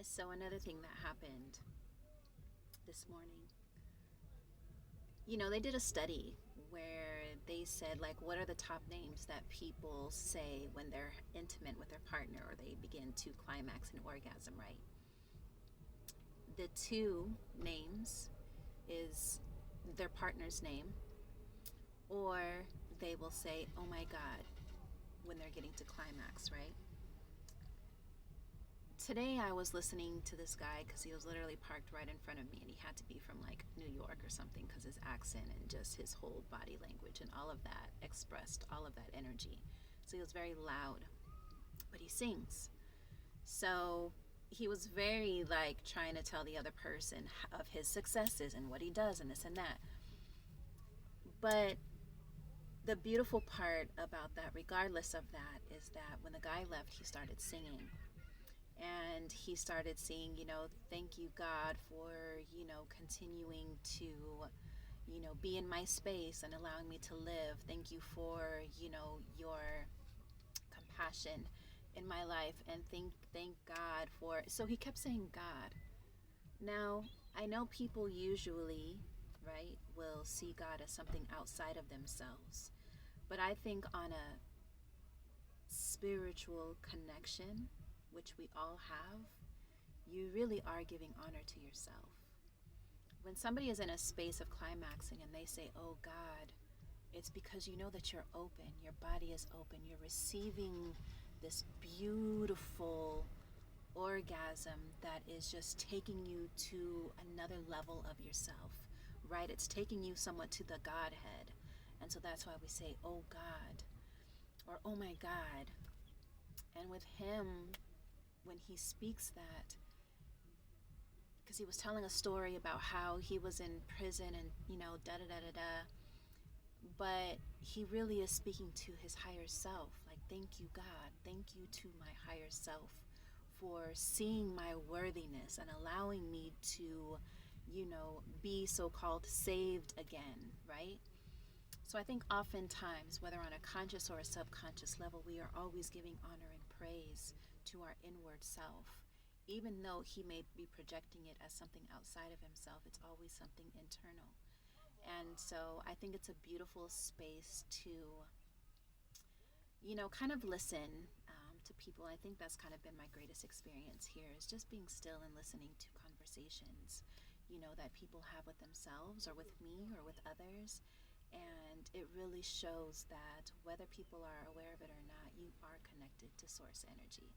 So another thing that happened this morning, they did a study where they said, like, what are the top names that people say when they're intimate with their partner or they begin to climax an orgasm, right? The two names is their partner's name, or they will say, oh my God, when they're getting to climax, right? Today I was listening to this guy because he was literally parked right in front of me, and he had to be from like New York or something because his accent and just his whole body language and all of that expressed all of that energy. So he was very loud, but he sings. So he was very like trying to tell the other person of his successes and what he does and this and that. But the beautiful part about that, regardless of that, is that when the guy left, he started singing. And he started saying, thank you, God, for, continuing to, be in my space and allowing me to live. Thank you for, your compassion in my life. And thank God for. So he kept saying God. Now, I know people usually, right, will see God as something outside of themselves. But I think on a spiritual connection, which we all have, you really are giving honor to yourself. When somebody is in a space of climaxing and they say, oh God, it's because you know that you're open, your body is open, you're receiving this beautiful orgasm that is just taking you to another level of yourself, right? It's taking you somewhat to the Godhead. And so that's why we say, oh God, or oh my God. And with him, when he speaks that, because he was telling a story about how he was in prison and, da da da da da. But he really is speaking to his higher self. Like, thank you, God. Thank you to my higher self for seeing my worthiness and allowing me to, be so called saved again, right? So I think oftentimes, whether on a conscious or a subconscious level, we are always giving honor and praise to our inward self. Even though he may be projecting it as something outside of himself, it's always something internal. And so I think it's a beautiful space to, kind of listen to people. I think that's kind of been my greatest experience here, is just being still and listening to conversations, that people have with themselves or with me or with others. And it really shows that whether people are aware of it or not, you are connected to source energy.